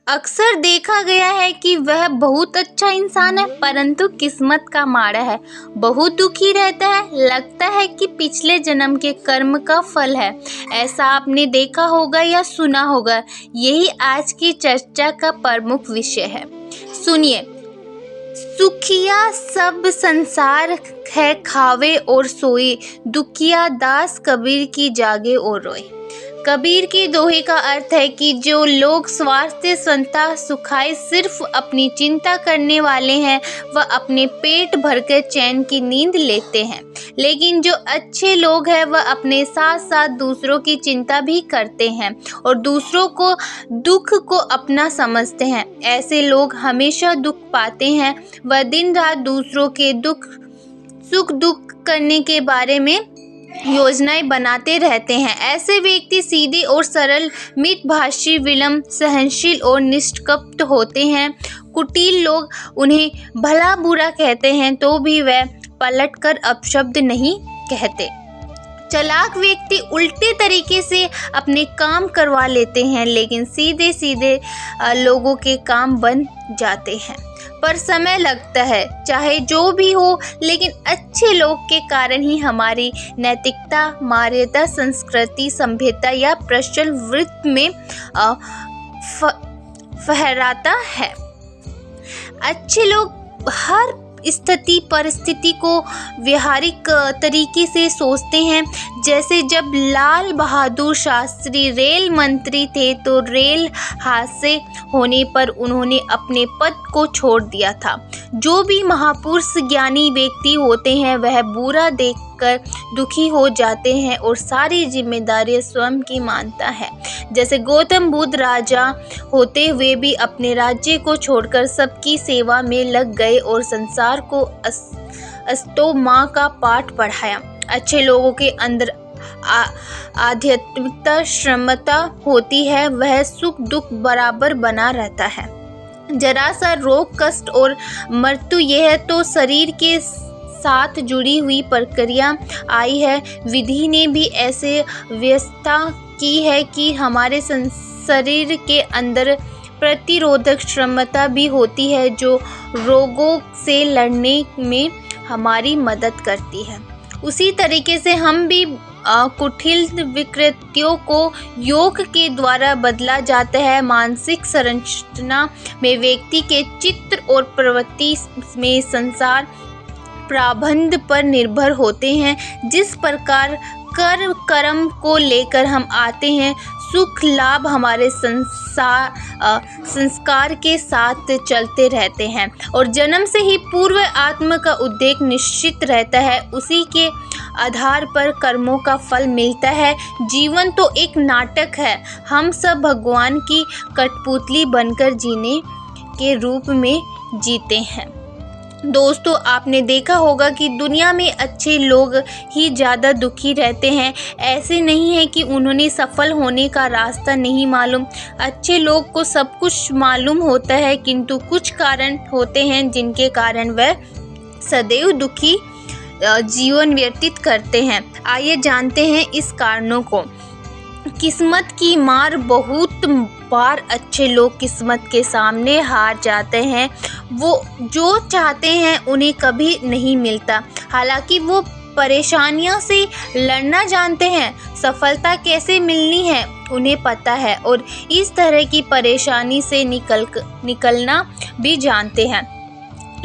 अक्सर देखा गया है कि वह बहुत अच्छा इंसान है परंतु किस्मत का माड़ा है, बहुत दुखी रहता है, लगता है कि पिछले जन्म के कर्म का फल है। ऐसा आपने देखा होगा या सुना होगा। यही आज की चर्चा का प्रमुख विषय है। सुनिए, सुखिया सब संसार है खावे और सोए, दुखिया दास कबीर की जागे और रोए। कबीर के दोहे का अर्थ है कि जो लोग स्वार्थ संता सुखाए सिर्फ अपनी चिंता करने वाले हैं वह अपने पेट भरकर चैन की नींद लेते हैं, लेकिन जो अच्छे लोग हैं वह अपने साथ साथ दूसरों की चिंता भी करते हैं और दूसरों को दुख को अपना समझते हैं। ऐसे लोग हमेशा दुख पाते हैं। वह दिन रात दूसरों के सुख दुख करने के बारे में योजनाएं बनाते रहते हैं। ऐसे व्यक्ति सीधे और सरल, मितभाषी, विनम्र, सहनशील और निष्कपट होते हैं। कुटिल लोग उन्हें भला बुरा कहते हैं तो भी वह पलटकर अपशब्द नहीं कहते। चालाक व्यक्ति उल्टे तरीके से अपने काम करवा लेते हैं, लेकिन सीधे सीधे लोगों के काम बन जाते हैं। पर समय लगता है, चाहे जो भी हो, लेकिन अच्छे लोग के कारण ही हमारी नैतिकता, मर्यादा, संस्कृति, सभ्यता या प्रचलित में फहराता है। अच्छे लोग हर स्थिति परिस्थिति को व्यवहारिक तरीके से सोचते हैं। जैसे जब लाल बहादुर शास्त्री रेल मंत्री थे तो रेल हादसे होने पर उन्होंने अपने पद को छोड़ दिया था। जो भी महापुरुष ज्ञानी व्यक्ति होते हैं वह बुरा देखकर दुखी हो जाते हैं और सारी जिम्मेदारी स्वयं की मानता है। जैसे गौतम बुद्ध राजा होते हुए भी अपने राज्य को छोड़कर सबकी सेवा में लग गए और संसार को अस्तो माँ का पाठ पढ़ाया। अच्छे लोगों के अंदर आध्यात्मिकता क्षमता होती है, वह सुख दुख बराबर बना रहता है। जरा सा रोग कष्ट और मृत्यु यह तो शरीर के साथ जुड़ी हुई प्रक्रिया आई है। विधि ने भी ऐसे व्यवस्था की है कि हमारे शरीर के अंदर प्रतिरोधक क्षमता भी होती है जो रोगों से लड़ने में हमारी मदद करती है। उसी तरीके से हम भी कुटिल विकृतियों को योग के द्वारा बदला जाता है। मानसिक संरचना में व्यक्ति के चित्र और प्रवृत्ति में संसार प्रबंध पर निर्भर होते हैं। जिस प्रकार कर्म को लेकर हम आते हैं, सुख लाभ हमारे संस्कार के साथ चलते रहते हैं और जन्म से ही पूर्व आत्मा का उद्देश्य निश्चित रहता है। उसी के आधार पर कर्मों का फल मिलता है। जीवन तो एक नाटक है, हम सब भगवान की कठपुतली बनकर जीने के रूप में जीते हैं। दोस्तों, आपने देखा होगा कि दुनिया में अच्छे लोग ही ज़्यादा दुखी रहते हैं। ऐसे नहीं है कि उन्होंने सफल होने का रास्ता नहीं मालूम। अच्छे लोग को सब कुछ मालूम होता है, किंतु कुछ कारण होते हैं जिनके कारण वह सदैव दुखी जीवन व्यतीत करते हैं। आइए जानते हैं इस कारणों को। किस्मत की मार। बहुत बार अच्छे लोग किस्मत के सामने हार जाते हैं। वो जो चाहते हैं उन्हें कभी नहीं मिलता। हालांकि वो परेशानियों से लड़ना जानते हैं, सफलता कैसे मिलनी है उन्हें पता है और इस तरह की परेशानी से निकलना भी जानते हैं,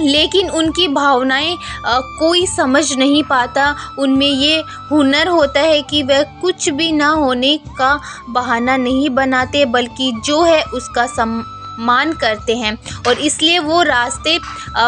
लेकिन उनकी भावनाएं कोई समझ नहीं पाता। उनमें ये हुनर होता है कि वह कुछ भी ना होने का बहाना नहीं बनाते, बल्कि जो है उसका सम्मान करते हैं और इसलिए वो रास्ते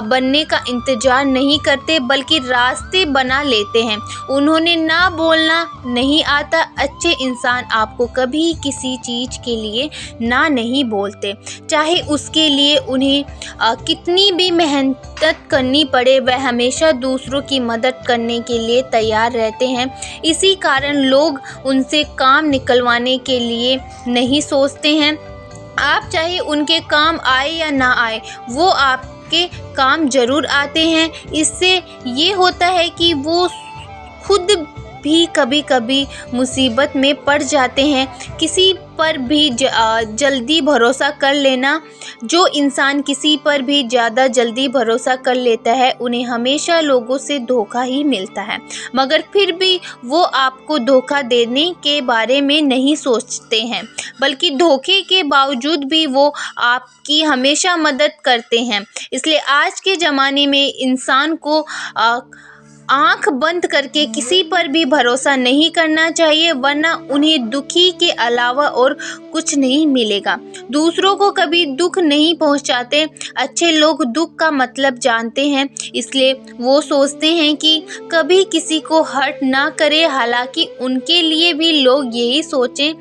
बनने का इंतजार नहीं करते बल्कि रास्ते बना लेते हैं। उन्होंने ना बोलना नहीं आता। अच्छे इंसान आपको कभी किसी चीज़ के लिए ना नहीं बोलते, चाहे उसके लिए उन्हें कितनी भी मेहनत करनी पड़े। वह हमेशा दूसरों की मदद करने के लिए तैयार रहते हैं। इसी कारण लोग उनसे काम निकलवाने के लिए नहीं सोचते हैं। आप चाहे उनके काम आए या ना आए, वो आपके काम जरूर आते हैं। इससे ये होता है कि वो खुद भी कभी कभी मुसीबत में पड़ जाते हैं। किसी पर भी जल्दी भरोसा कर लेना। जो इंसान किसी पर भी ज़्यादा जल्दी भरोसा कर लेता है उन्हें हमेशा लोगों से धोखा ही मिलता है, मगर फिर भी वो आपको धोखा देने के बारे में नहीं सोचते हैं, बल्कि धोखे के बावजूद भी वो आपकी हमेशा मदद करते हैं। इसलिए आज के ज़माने में इंसान को आँख बंद करके किसी पर भी भरोसा नहीं करना चाहिए, वरना उन्हें दुखी के अलावा और कुछ नहीं मिलेगा। दूसरों को कभी दुख नहीं पहुंचाते। अच्छे लोग दुख का मतलब जानते हैं, इसलिए वो सोचते हैं कि कभी किसी को हर्ट ना करे। हालांकि उनके लिए भी लोग यही सोचें,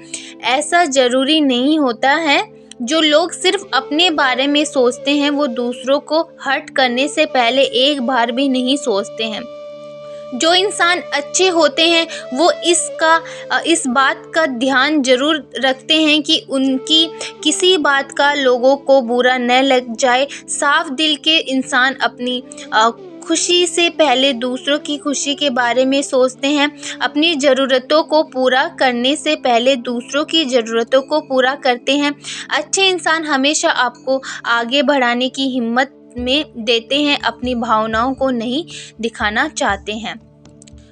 ऐसा ज़रूरी नहीं होता है। जो लोग सिर्फ अपने बारे में सोचते हैं वो दूसरों को हर्ट करने से पहले एक बार भी नहीं सोचते हैं। जो इंसान अच्छे होते हैं वो इस बात का ध्यान जरूर रखते हैं कि उनकी किसी बात का लोगों को बुरा न लग जाए। साफ दिल के इंसान अपनी खुशी से पहले दूसरों की खुशी के बारे में सोचते हैं। अपनी ज़रूरतों को पूरा करने से पहले दूसरों की ज़रूरतों को पूरा करते हैं। अच्छे इंसान हमेशा आपको आगे बढ़ाने की हिम्मत में देते हैं, अपनी भावनाओं को नहीं दिखाना चाहते हैं।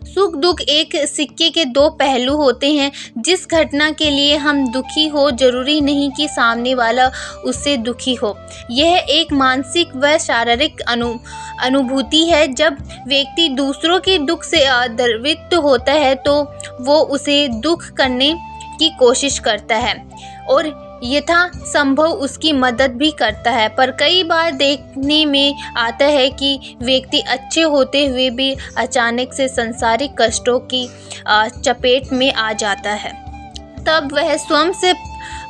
सुख दुख एक सिक्के के दो पहलू होते हैं। जिस घटना के लिए हम दुखी हो जरूरी नहीं कि सामने वाला उससे दुखी हो। यह एक मानसिक व शारीरिक अनुभूति है। जब व्यक्ति दूसरों के दुख से द्रवित होता है तो वो उसे दुख करने की कोशिश करता है और यथासंभव उसकी मदद भी करता है, पर कई बार देखने में आता है कि व्यक्ति अच्छे होते हुए भी अचानक से सांसारिक कष्टों की चपेट में आ जाता है। तब वह स्वयं से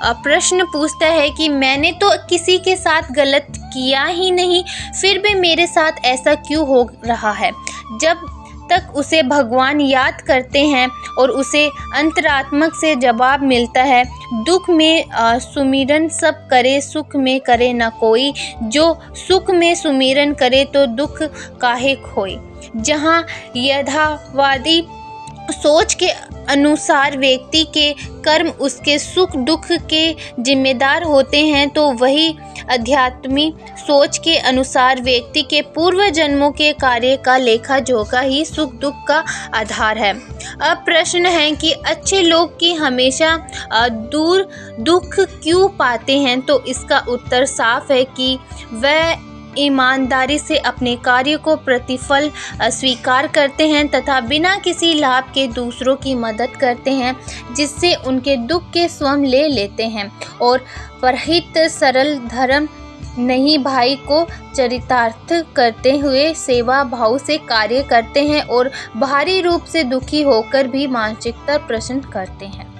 प्रश्न पूछता है कि मैंने तो किसी के साथ गलत किया ही नहीं, फिर भी मेरे साथ ऐसा क्यों हो रहा है। जब तक उसे भगवान याद करते हैं और उसे अंतरात्मक से जवाब मिलता है, दुख में सुमिरन सब करे, सुख में करे न कोई। जो सुख में सुमिरन करे तो दुख काहे खोई। जहाँ यथावादी सोच के अनुसार व्यक्ति के कर्म उसके सुख दुख के जिम्मेदार होते हैं, तो वही आध्यात्मिक सोच के अनुसार व्यक्ति के पूर्व जन्मों के कार्य का लेखा जोखा ही सुख दुख का आधार है। अब प्रश्न है कि अच्छे लोग की हमेशा दूर दुख क्यों पाते हैं, तो इसका उत्तर साफ है कि वह ईमानदारी से अपने कार्य को प्रतिफल स्वीकार करते हैं तथा बिना किसी लाभ के दूसरों की मदद करते हैं, जिससे उनके दुख के स्वयं ले लेते हैं और परहित सरल धर्म नहीं भाई को चरितार्थ करते हुए सेवा भाव से कार्य करते हैं और बाहरी रूप से दुखी होकर भी मानसिकता प्रसन्न करते हैं।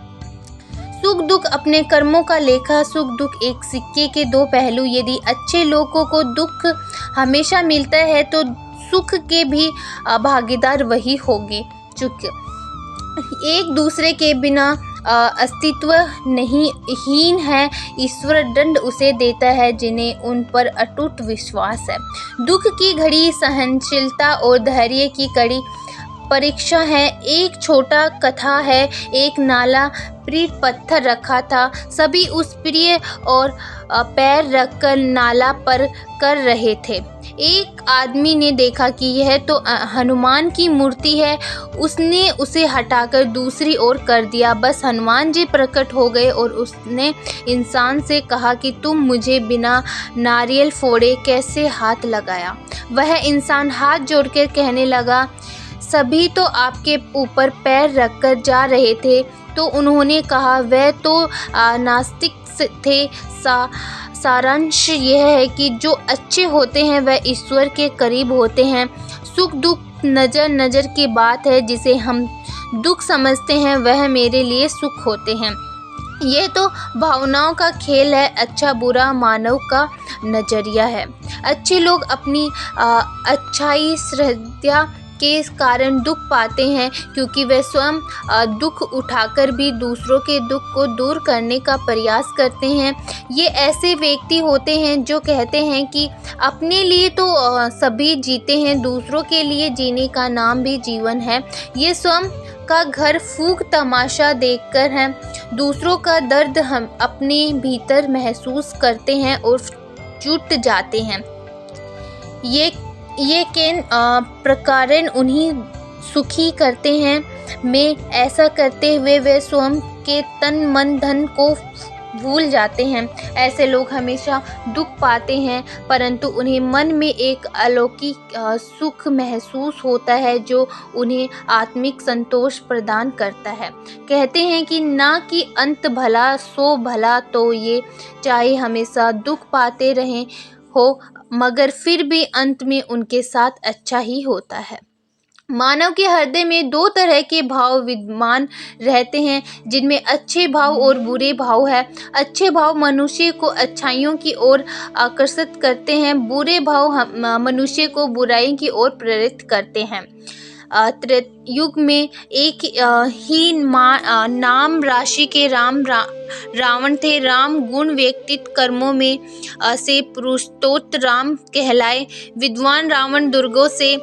सुख दुख अपने कर्मों का लेखा। सुख दुख एक सिक्के के दो पहलू। यदि अच्छे लोगों को दुख हमेशा मिलता है तो सुख के भी भागीदार वही होंगे। चूंकि एक दूसरे के बिना अस्तित्व नहीं हीन है। ईश्वर दंड उसे देता है जिन्हें उन पर अटूट विश्वास है। दुख की घड़ी सहनशीलता और धैर्य की कड़ी परीक्षा है। एक छोटा कथा है, एक नाला प्रीत पत्थर रखा था। सभी उस प्रिय और पैर रखकर नाला पर कर रहे थे। एक आदमी ने देखा कि यह तो हनुमान की मूर्ति है। उसने उसे हटाकर दूसरी ओर कर दिया। बस हनुमान जी प्रकट हो गए और उसने इंसान से कहा कि तुम मुझे बिना नारियल फोड़े कैसे हाथ लगाया। वह इंसान हाथ जोड़कर कहने लगा, सभी तो आपके ऊपर पैर रखकर जा रहे थे। तो उन्होंने कहा, वह तो नास्तिक थे। सारांश यह है कि जो अच्छे होते हैं वह ईश्वर के करीब होते हैं। सुख दुख नज़र की बात है। जिसे हम दुख समझते हैं वह मेरे लिए सुख होते हैं। यह तो भावनाओं का खेल है। अच्छा बुरा मानव का नज़रिया है। अच्छे लोग अपनी अच्छाई श्रद्धा के कारण दुख पाते हैं, क्योंकि वे स्वयं दुख उठाकर भी दूसरों के दुख को दूर करने का प्रयास करते हैं। ये ऐसे व्यक्ति होते हैं जो कहते हैं कि अपने लिए तो सभी जीते हैं, दूसरों के लिए जीने का नाम भी जीवन है। ये स्वयं का घर फूंक तमाशा देखकर है। दूसरों का दर्द हम अपने भीतर महसूस करते हैं और जुट जाते हैं। ये किन प्रकारेण उन्हीं सुखी करते हैं। में ऐसा करते हुए वे स्वयं के तन मन धन को भूल जाते हैं। ऐसे लोग हमेशा दुख पाते हैं, परंतु उन्हें मन में एक अलौकिक सुख महसूस होता है जो उन्हें आत्मिक संतोष प्रदान करता है। कहते हैं कि ना कि अंत भला सो भला, तो ये चाहे हमेशा दुख पाते रहें हो, मगर फिर भी अंत में उनके साथ अच्छा ही होता है। मानव के हृदय में दो तरह के भाव विद्यमान रहते हैं, जिनमें अच्छे भाव और बुरे भाव है। अच्छे भाव मनुष्य को अच्छाइयों की ओर आकर्षित करते हैं, बुरे भाव मनुष्य को बुराई की ओर प्रेरित करते हैं। त्रेतयुग में एक ही नाम राशि के रावण थे। राम गुण व्यक्तित्व कर्मों में से पुरुषोत्तम राम कहलाए। विद्वान रावण दुर्गों से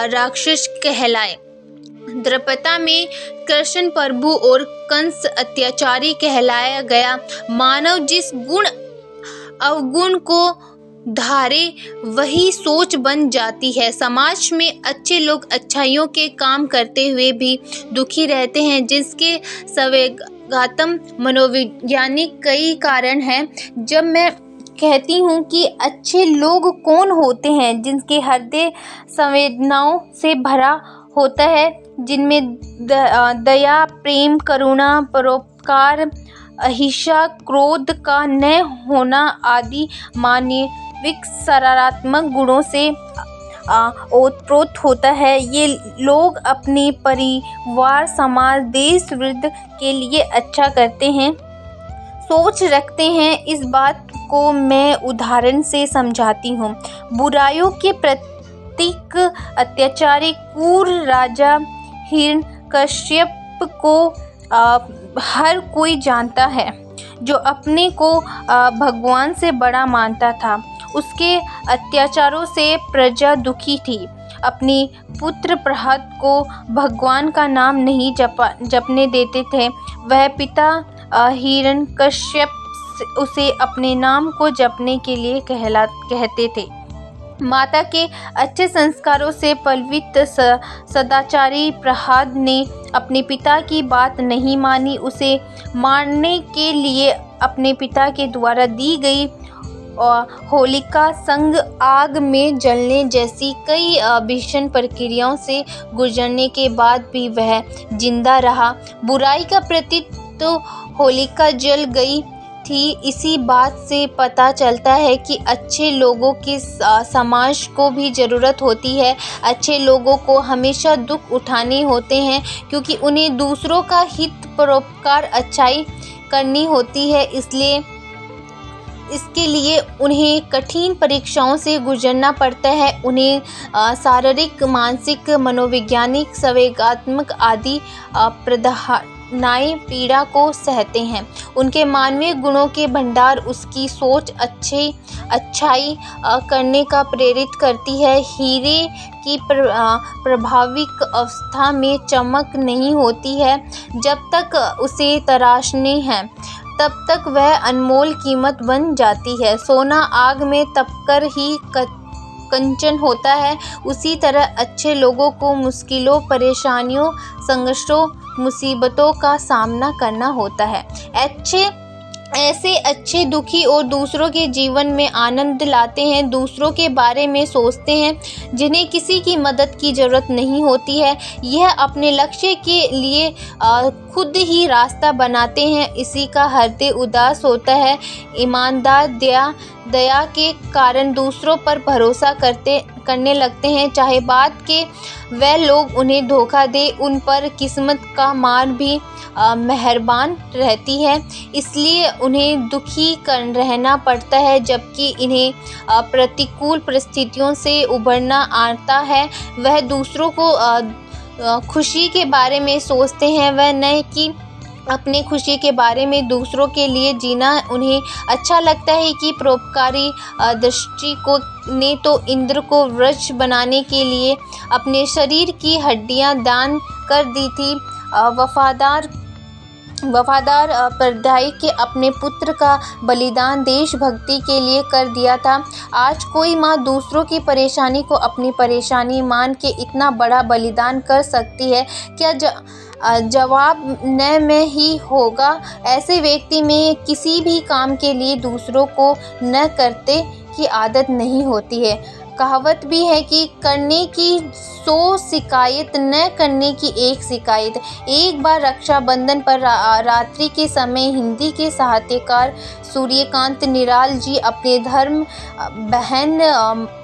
राक्षस कहलाए। द्रपदा में कृष्ण प्रभु और कंस अत्याचारी कहलाया गया। मानव जिस गुण अवगुण को धारे वही सोच बन जाती है। समाज में अच्छे लोग अच्छाइयों के काम करते हुए भी दुखी रहते हैं, जिसके संवेगात्मक मनोवैज्ञानिक कई कारण हैं। जब मैं कहती हूँ कि अच्छे लोग कौन होते हैं, जिनके हृदय संवेदनाओं से भरा होता है, जिनमें दया, प्रेम, करुणा, परोपकार, अहिंसा, क्रोध का न होना आदि मानविक सकारात्मक गुणों से ओतप्रोत होता है। ये लोग अपने परिवार, समाज, देश, वृद्ध के लिए अच्छा करते हैं, सोच रखते हैं। इस बात को मैं उदाहरण से समझाती हूँ। बुराइयों के प्रतीक अत्याचारी क्रूर राजा हिरण्यकश्यप को हर कोई जानता है, जो अपने को भगवान से बड़ा मानता था। उसके अत्याचारों से प्रजा दुखी थी। अपने पुत्र प्रहलाद को भगवान का नाम नहीं जपने देते थे। वह पिता हिरण्यकश्यप उसे अपने नाम को जपने के लिए कहते थे। माता के अच्छे संस्कारों से पल्लवित सदाचारी प्रहलाद ने अपने पिता की बात नहीं मानी। उसे मारने के लिए अपने पिता के द्वारा दी गई होलिका संग आग में जलने जैसी कई भीषण प्रक्रियाओं से गुजरने के बाद भी वह जिंदा रहा। बुराई का प्रतीक तो होलिका जल गई थी। इसी बात से पता चलता है कि अच्छे लोगों की समाज को भी ज़रूरत होती है। अच्छे लोगों को हमेशा दुख उठाने होते हैं, क्योंकि उन्हें दूसरों का हित, परोपकार, अच्छाई करनी होती है। इसके लिए उन्हें कठिन परीक्षाओं से गुजरना पड़ता है। उन्हें शारीरिक, मानसिक, मनोवैज्ञानिक, संवेगात्मक आदि प्रधानाएं पीड़ा को सहते हैं। उनके मानवीय गुणों के भंडार उसकी सोच अच्छाई करने का प्रेरित करती है। हीरे की प्रभाविक अवस्था में चमक नहीं होती है। जब तक उसे तराशने हैं, तब तक वह अनमोल कीमत बन जाती है। सोना आग में तपकर ही कंचन होता है। उसी तरह अच्छे लोगों को मुश्किलों, परेशानियों, संघर्षों, मुसीबतों का सामना करना होता है। ऐसे अच्छे दुखी और दूसरों के जीवन में आनंद लाते हैं, दूसरों के बारे में सोचते हैं, जिन्हें किसी की मदद की ज़रूरत नहीं होती है। यह अपने लक्ष्य के लिए खुद ही रास्ता बनाते हैं। इसी का हृदय उदास होता है। ईमानदार दया के कारण दूसरों पर भरोसा करने लगते हैं, चाहे बाद के वह लोग उन्हें धोखा दे। उन पर किस्मत का मार भी मेहरबान रहती है, इसलिए उन्हें दुखी रहना पड़ता है, जबकि इन्हें प्रतिकूल परिस्थितियों से उभरना आता है। वह दूसरों को खुशी के बारे में सोचते हैं, वह न कि अपनी खुशी के बारे में। दूसरों के लिए जीना उन्हें अच्छा लगता है कि परोपकारी दृष्टि को ने तो इंद्र को वज्र बनाने के लिए अपने शरीर की हड्डियां दान कर दी थी। वफादार परदाई के अपने पुत्र का बलिदान देशभक्ति के लिए कर दिया था। आज कोई माँ दूसरों की परेशानी को अपनी परेशानी मान के इतना बड़ा बलिदान कर सकती है? क्या जवाब न में ही होगा। ऐसे व्यक्ति में किसी भी काम के लिए दूसरों को न करते की आदत नहीं होती है। कहावत भी है कि करने की 100 शिकायत, न करने की 1 शिकायत। एक बार रक्षाबंधन पर रात्रि के समय हिंदी के साहित्यकार सूर्यकांत निराल जी अपने धर्म बहन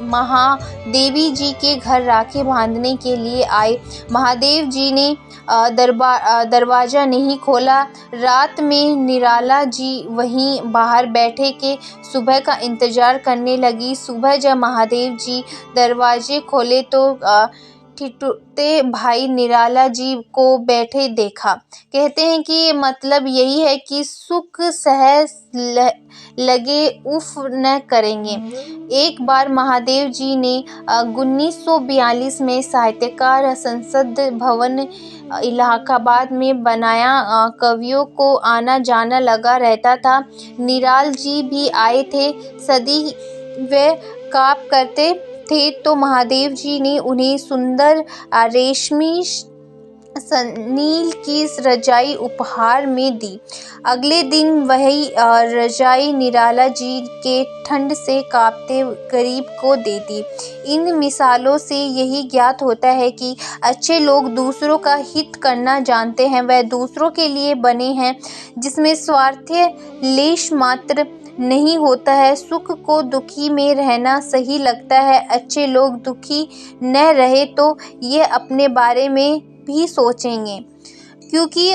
महादेवी जी के घर राखी बांधने के लिए आए। महादेव जी ने दरवाज़ा नहीं खोला। रात में निराला जी वहीं बाहर बैठे के सुबह का इंतज़ार करने लगी। सुबह जब महादेव जी दरवाजे खोले तो ठिठुरते भाई निराला जी को बैठे देखा। कहते हैं कि मतलब यही है कि सुख सह लगे उफ न करेंगे। एक बार महादेव जी ने 1942 में साहित्यकार संसद भवन इलाहाबाद में बनाया। कवियों को आना जाना लगा रहता था। निराल जी भी आए थे। सदी वे काम करते थे तो महादेव जी ने उन्हें सुंदर रेशमी सनील की रजाई उपहार में दी। अगले दिन वही रजाई निराला जी के ठंड से कांपते गरीब को दे दी। इन मिसालों से यही ज्ञात होता है कि अच्छे लोग दूसरों का हित करना जानते हैं। वह दूसरों के लिए बने हैं जिसमें स्वार्थ लेश मात्र नहीं होता है। सुख को दुखी में रहना सही लगता है। अच्छे लोग दुखी न रहे तो ये अपने बारे में भी सोचेंगे, क्योंकि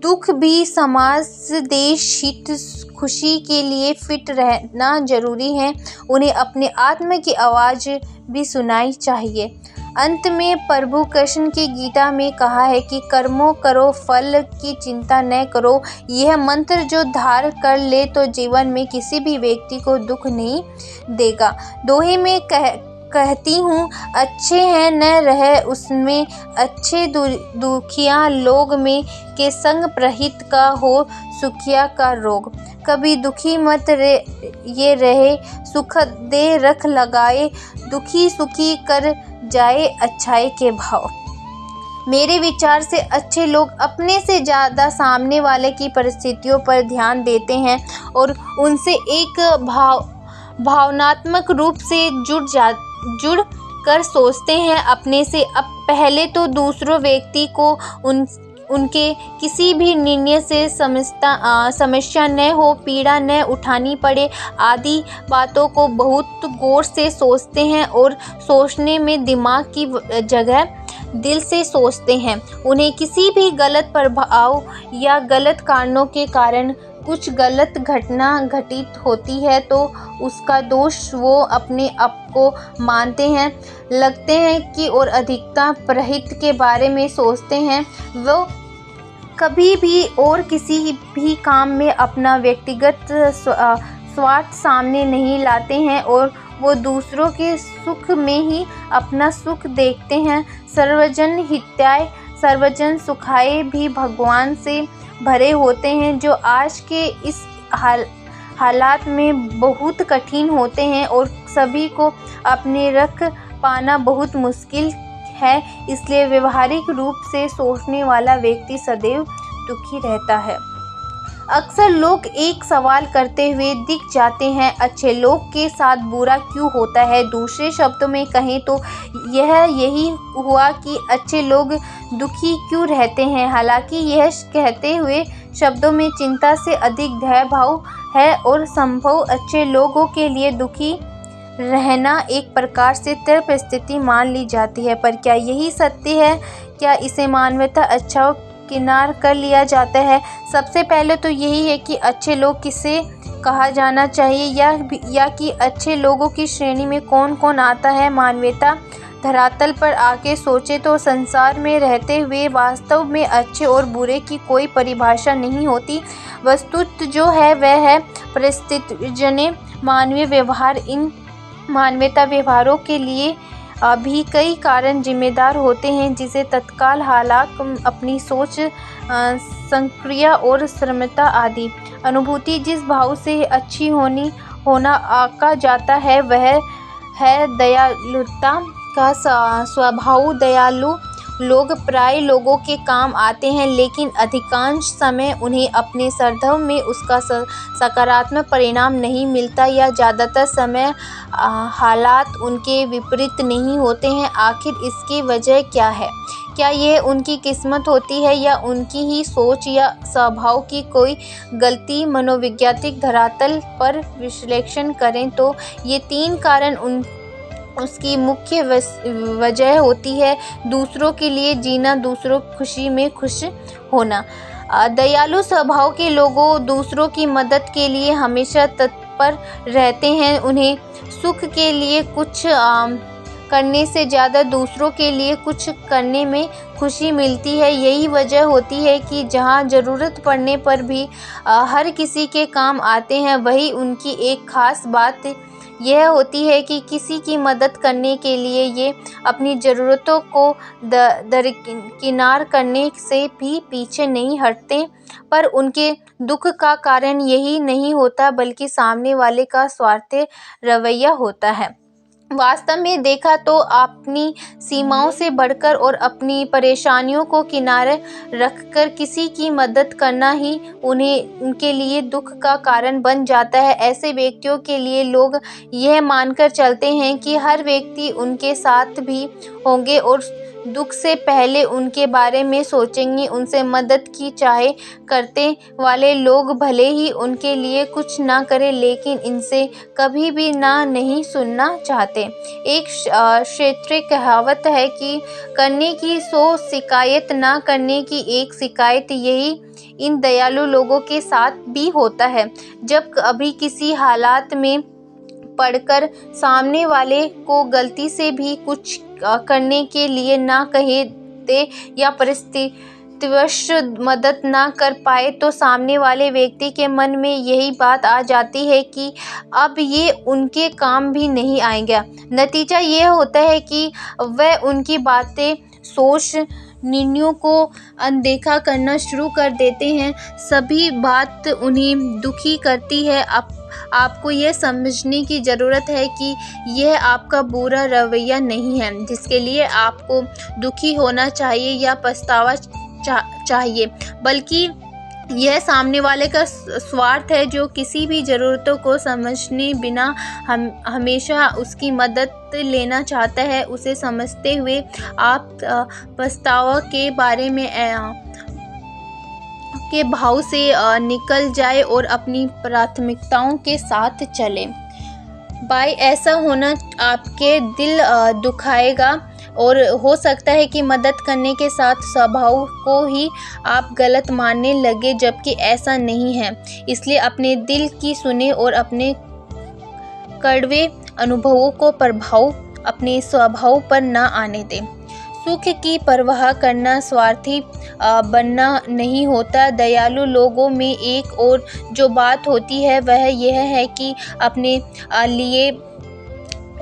दुख भी समाज देश हित खुशी के लिए फिट रहना जरूरी है। उन्हें अपने आत्मा की आवाज़ भी सुनाई चाहिए। अंत में प्रभु कृष्ण की गीता में कहा है कि कर्मों करो, फल की चिंता न करो। यह मंत्र जो धार कर ले तो जीवन में किसी भी व्यक्ति को दुख नहीं देगा। दोहे में कहती हूँ, अच्छे हैं न रहे उसमें, अच्छे दुखिया लोग में के संग प्रहित का हो सुखिया का रोग। कभी दुखी मत ये रहे, सुख दे रख लगाए, दुखी सुखी कर जाए अच्छाई के भाव। मेरे विचार से अच्छे लोग अपने से ज़्यादा सामने वाले की परिस्थितियों पर ध्यान देते हैं और उनसे एक भावनात्मक रूप से जुड़ कर सोचते हैं। अपने से अब पहले तो दूसरों व्यक्ति को उनके किसी भी निर्णय से समस्या न हो, पीड़ा न उठानी पड़े आदि बातों को बहुत गौर से सोचते हैं और सोचने में दिमाग की जगह दिल से सोचते हैं। उन्हें किसी भी गलत प्रभाव या गलत कारणों के कारण कुछ गलत घटना घटित होती है तो उसका दोष वो अपने आप को मानते हैं, लगते हैं कि और अधिकता प्रहित के बारे में सोचते हैं। वो कभी भी और किसी भी काम में अपना व्यक्तिगत स्वार्थ सामने नहीं लाते हैं और वो दूसरों के सुख में ही अपना सुख देखते हैं। सर्वजन हिताय सर्वजन सुखाय भी भगवान से भरे होते हैं, जो आज के इस हालात में बहुत कठिन होते हैं और सभी को अपने रख पाना बहुत मुश्किल है। इसलिए व्यवहारिक रूप से सोचने वाला व्यक्ति सदैव दुखी रहता है। अक्सर लोग एक सवाल करते हुए दिख जाते हैं, अच्छे लोग के साथ बुरा क्यों होता है? दूसरे शब्दों में कहें तो यही हुआ कि अच्छे लोग दुखी क्यों रहते हैं। हालांकि यह कहते हुए शब्दों में चिंता से अधिक दया भाव है और संभव अच्छे लोगों के लिए दुखी रहना एक प्रकार से तृप स्थिति मान ली जाती है। पर क्या यही सत्य है? क्या इसे मानवता अच्छा किनार कर लिया जाता है? सबसे पहले तो यही है कि अच्छे लोग किसे कहा जाना चाहिए या कि अच्छे लोगों की श्रेणी में कौन कौन आता है। मानवता धरातल पर आके सोचे तो संसार में रहते हुए वास्तव में अच्छे और बुरे की कोई परिभाषा नहीं होती। वस्तुतः जो है वह है परिस्थितिजन्य मानवीय व्यवहार। इन मानवीय व्यवहारों के लिए भी कई कारण जिम्मेदार होते हैं, जिसे तत्काल हालात, अपनी सोच, संक्रिया और क्षमता आदि। अनुभूति जिस भाव से अच्छी होना आका जाता है वह है दयालुता का स्वभाव। दयालु लोग प्राय लोगों के काम आते हैं, लेकिन अधिकांश समय उन्हें अपने श्रद्धा में उसका सकारात्मक परिणाम नहीं मिलता या ज़्यादातर समय हालात उनके विपरीत नहीं होते हैं। आखिर इसकी वजह क्या है? क्या यह उनकी किस्मत होती है या उनकी ही सोच या स्वभाव की कोई गलती? मनोवैज्ञानिक धरातल पर विश्लेषण करें तो ये 3 कारण उसकी मुख्य वजह होती है। दूसरों के लिए जीना, दूसरों की खुशी में खुश होना। दयालु स्वभाव के लोगों दूसरों की मदद के लिए हमेशा तत्पर रहते हैं। उन्हें सुख के लिए कुछ करने से ज़्यादा दूसरों के लिए कुछ करने में खुशी मिलती है। यही वजह होती है कि जहाँ ज़रूरत पड़ने पर भी हर किसी के काम आते हैं, वही उनकी एक ख़ास बात यह होती है कि किसी की मदद करने के लिए ये अपनी ज़रूरतों को दरकिनार करने से भी पीछे नहीं हटते। पर उनके दुख का कारण यही नहीं होता, बल्कि सामने वाले का स्वार्थी रवैया होता है। वास्तव में देखा तो अपनी सीमाओं से बढ़कर और अपनी परेशानियों को किनारे रखकर किसी की मदद करना ही उनके लिए दुख का कारण बन जाता है। ऐसे व्यक्तियों के लिए लोग यह मानकर चलते हैं कि हर व्यक्ति उनके साथ भी होंगे और दुख से पहले उनके बारे में सोचेंगे। उनसे मदद की चाह करते वाले लोग भले ही उनके लिए कुछ ना करें, लेकिन इनसे कभी भी नहीं सुनना चाहते। एक क्षेत्रीय कहावत है कि करने की 100 शिकायत, ना करने की एक शिकायत। यही इन दयालु लोगों के साथ भी होता है। जब कभी किसी हालात में पढ़कर सामने वाले को गलती से भी कुछ करने के लिए ना कहे दे या परिस्थितिवश मदद ना कर पाए, तो सामने वाले व्यक्ति के मन में यही बात आ जाती है कि अब ये उनके काम भी नहीं आएगा। नतीजा ये होता है कि वह उनकी बातें, सोच, निर्णयों को अनदेखा करना शुरू कर देते हैं। सभी बात उन्हें दुखी करती है। आपको यह समझने की ज़रूरत है कि यह आपका बुरा रवैया नहीं है जिसके लिए आपको दुखी होना चाहिए या पछतावा चाहिए, बल्कि यह सामने वाले का स्वार्थ है, जो किसी भी ज़रूरतों को समझने बिना हमेशा उसकी मदद लेना चाहता है। उसे समझते हुए आप पछतावा के बारे में के भाव से निकल जाए और अपनी प्राथमिकताओं के साथ चले। ऐसा होना आपके दिल दुखाएगा और हो सकता है कि मदद करने के साथ स्वभाव को ही आप गलत मानने लगे, जबकि ऐसा नहीं है। इसलिए अपने दिल की सुने और अपने कड़वे अनुभवों को प्रभाव अपने स्वभाव पर न आने दें। सुख की परवाह करना स्वार्थी बनना नहीं होता। दयालु लोगों में एक और जो बात होती है वह यह है कि अपने लिए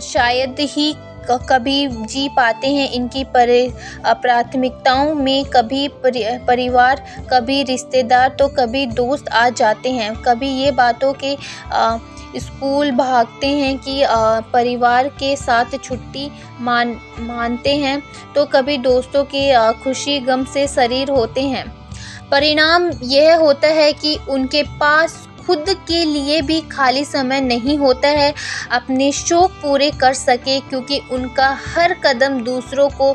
शायद ही कभी जी पाते हैं। इनकी प्राथमिकताओं में कभी परिवार, कभी रिश्तेदार, तो कभी दोस्त आ जाते हैं। कभी ये बातों के स्कूल भागते हैं कि परिवार के साथ छुट्टी मानते हैं, तो कभी दोस्तों के खुशी गम से शरीर होते हैं। परिणाम यह होता है कि उनके पास खुद के लिए भी खाली समय नहीं होता है अपने शौक पूरे कर सके, क्योंकि उनका हर कदम दूसरों को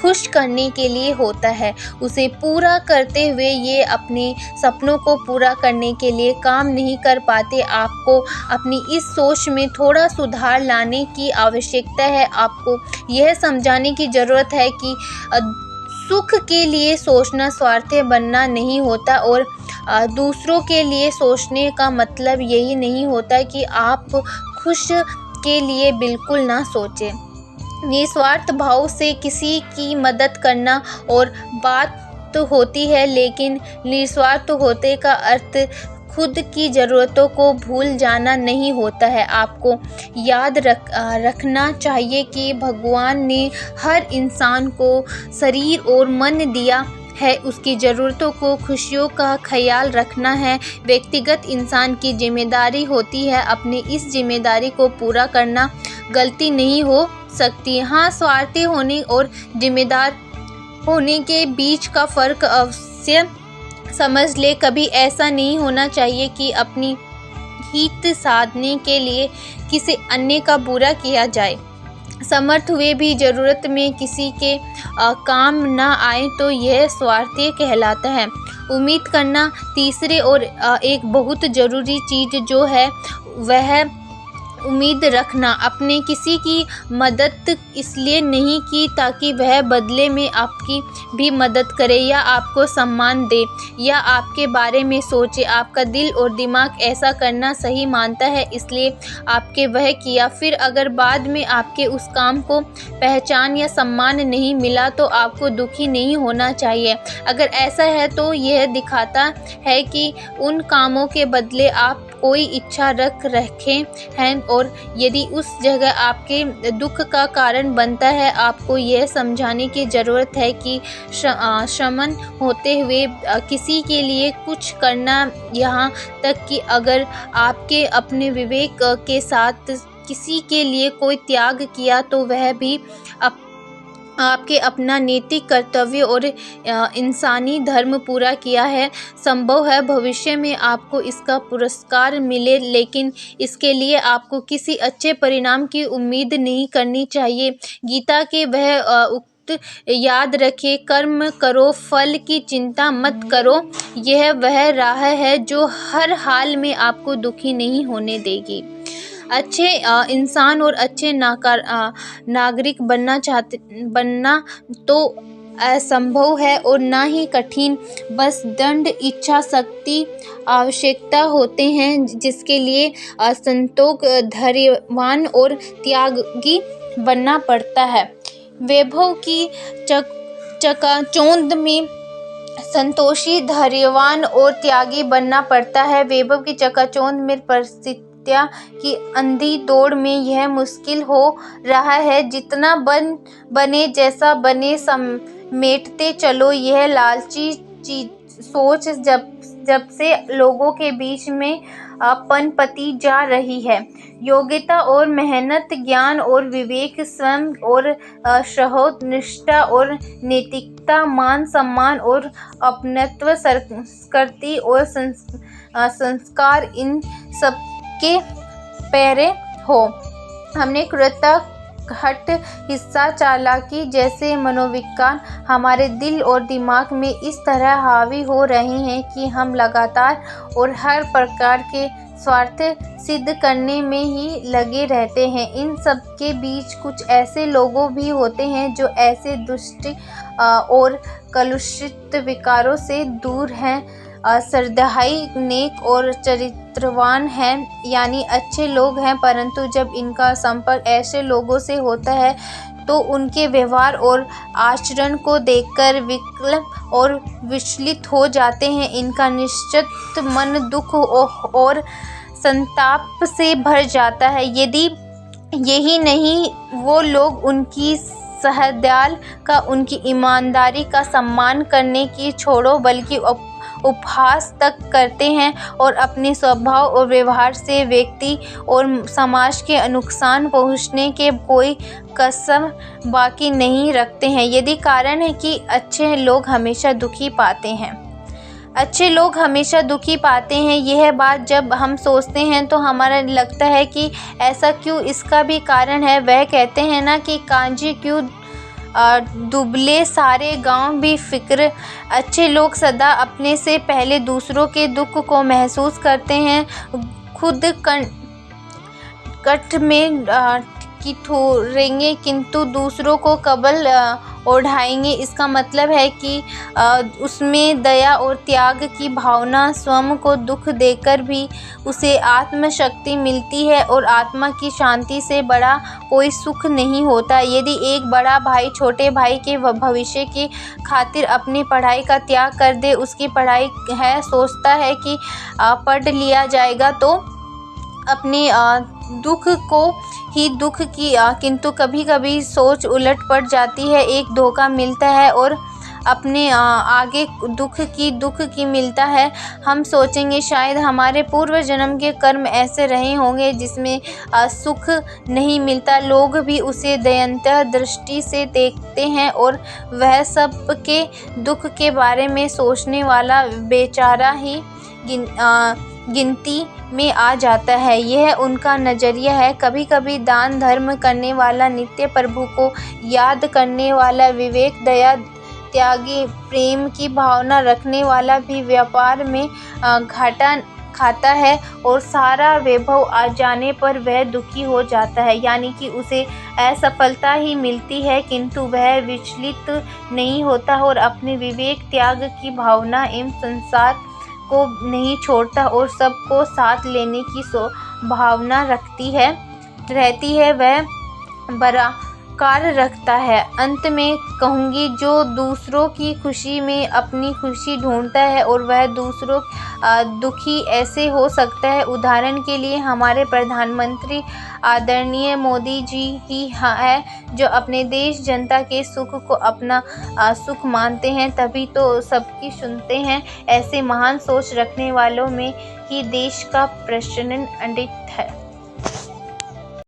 खुश करने के लिए होता है। उसे पूरा करते हुए ये अपने सपनों को पूरा करने के लिए काम नहीं कर पाते। आपको अपनी इस सोच में थोड़ा सुधार लाने की आवश्यकता है। आपको यह समझाने की ज़रूरत है कि सुख के लिए सोचना स्वार्थी बनना नहीं होता और दूसरों के लिए सोचने का मतलब यही नहीं होता कि आप खुश के लिए बिल्कुल ना सोचें। निस्वार्थ भाव से किसी की मदद करना और बात तो होती है, लेकिन निस्वार्थ होते का अर्थ खुद की ज़रूरतों को भूल जाना नहीं होता है। आपको याद रखना चाहिए कि भगवान ने हर इंसान को शरीर और मन दिया है, उसकी ज़रूरतों को, खुशियों का ख्याल रखना है व्यक्तिगत इंसान की जिम्मेदारी होती है। अपनी इस जिम्मेदारी को पूरा करना गलती नहीं हो सकती। हाँ, स्वार्थी होने और जिम्मेदार होने के बीच का फ़र्क अवश्य समझ ले। कभी ऐसा नहीं होना चाहिए कि अपनी हित साधने के लिए किसी अन्य का बुरा किया जाए। समर्थ हुए भी ज़रूरत में किसी के काम ना आए तो यह स्वार्थी कहलाता है। उम्मीद करना तीसरे और एक बहुत ज़रूरी चीज़ जो है वह उम्मीद रखना। अपने किसी की मदद इसलिए नहीं की ताकि वह बदले में आपकी भी मदद करे या आपको सम्मान दे या आपके बारे में सोचे। आपका दिल और दिमाग ऐसा करना सही मानता है, इसलिए आपके वह किया। फिर अगर बाद में आपके उस काम को पहचान या सम्मान नहीं मिला तो आपको दुखी नहीं होना चाहिए। अगर ऐसा है तो यह दिखाता है कि उन कामों के बदले आप कोई इच्छा रखे हैं, और यदि उस जगह आपके दुख का कारण बनता है, आपको यह समझाने की ज़रूरत है कि शमन होते हुए किसी के लिए कुछ करना, यहाँ तक कि अगर आपके अपने विवेक के साथ किसी के लिए कोई त्याग किया तो वह भी आपके अपना नैतिक कर्तव्य और इंसानी धर्म पूरा किया है। संभव है भविष्य में आपको इसका पुरस्कार मिले, लेकिन इसके लिए आपको किसी अच्छे परिणाम की उम्मीद नहीं करनी चाहिए। गीता के वह उक्त याद रखें, कर्म करो, फल की चिंता मत करो। यह वह राह है जो हर हाल में आपको दुखी नहीं होने देगी। अच्छे इंसान और अच्छे नागरिक बनना तो असंभव है और ना ही कठिन। बस दृढ़ इच्छा शक्ति आवश्यकता होते हैं, जिसके लिए संतोष, धैर्यवान और त्यागी बनना पड़ता है। वैभव की चकाचौंध में संतोषी, धैर्यवान और त्यागी बनना पड़ता है। वैभव की चकाचौंध में परिस्थितियों की अंधी दौड़ में यह मुश्किल हो रहा है। जितना बने, जैसा बने, समेटते चलो। यह लालची सोच जब से लोगों के बीच में पनपती जा रही है। योग्यता और मेहनत, ज्ञान और विवेक, स्वयं और सहोद, निष्ठा और नैतिकता, मान सम्मान और अपनत्व, संस्कृति और संस्कार, इन सब के पैरे हो। हमने क्रूरता, हट, हिंसा, चालाकी जैसे मनोविकार हमारे दिल और दिमाग में इस तरह हावी हो रहे हैं कि हम लगातार और हर प्रकार के स्वार्थ सिद्ध करने में ही लगे रहते हैं। इन सब के बीच कुछ ऐसे लोग भी होते हैं जो ऐसे दुष्ट और कलुषित विकारों से दूर हैं, श्रद्धाई, नेक और चरित्रवान हैं, यानी अच्छे लोग हैं। परंतु जब इनका संपर्क ऐसे लोगों से होता है तो उनके व्यवहार और आचरण को देखकर विकल्प और विचलित हो जाते हैं। इनका निश्चित मन दुख और संताप से भर जाता है। यदि यही नहीं, वो लोग उनकी सहदयाल का, उनकी ईमानदारी का सम्मान करने की छोड़ो बल्कि उपहास तक करते हैं और अपने स्वभाव और व्यवहार से व्यक्ति और समाज के नुकसान पहुंचने के कोई कसर बाकी नहीं रखते हैं। यदि कारण है कि अच्छे लोग हमेशा दुखी पाते हैं। अच्छे लोग हमेशा दुखी पाते हैं, यह बात जब हम सोचते हैं तो हमारा लगता है कि ऐसा क्यों। इसका भी कारण है। वह कहते हैं ना कि कांजी क्यों दुबले, सारे गांव भी फिक्र। अच्छे लोग सदा अपने से पहले दूसरों के दुख को महसूस करते हैं, खुद कष्ट में ठिठुरेंगे किंतु दूसरों को केवल ओढ़ाएंगे। इसका मतलब है कि उसमें दया और त्याग की भावना, स्वयं को दुख देकर भी उसे आत्मशक्ति मिलती है और आत्मा की शांति से बड़ा कोई सुख नहीं होता। यदि एक बड़ा भाई छोटे भाई के भविष्य की खातिर अपनी पढ़ाई का त्याग कर दे, उसकी पढ़ाई है, सोचता है कि पढ़ लिया जाएगा तो अपने दुख को ही दुख की, किंतु कभी कभी सोच उलट पड़ जाती है। एक धोखा मिलता है और अपने आगे दुख की मिलता है। हम सोचेंगे शायद हमारे पूर्व जन्म के कर्म ऐसे रहे होंगे जिसमें सुख नहीं मिलता। लोग भी उसे दयनीय दृष्टि से देखते हैं और वह सब के दुख के बारे में सोचने वाला बेचारा ही गिनती में आ जाता है। यह उनका नजरिया है। कभी कभी दान धर्म करने वाला, नित्य प्रभु को याद करने वाला, विवेक, दया, त्यागी, प्रेम की भावना रखने वाला भी व्यापार में घाटा खाता है और सारा वैभव आ जाने पर वह दुखी हो जाता है। यानी कि उसे असफलता ही मिलती है किंतु वह विचलित नहीं होता और अपने विवेक, त्याग की भावना एवं संसार को नहीं छोड़ता और सबको साथ लेने की भावना रहती है। वह बरकरार रखता है। अंत में कहूँगी, जो दूसरों की खुशी में अपनी खुशी ढूंढता है और वह दूसरों दुखी ऐसे हो सकता है। उदाहरण के लिए हमारे प्रधानमंत्री आदरणीय मोदी जी ही है, जो अपने देश जनता के सुख को अपना सुख मानते हैं, तभी तो सबकी सुनते हैं। ऐसे महान सोच रखने वालों में ही देश का प्रश्न अडित है।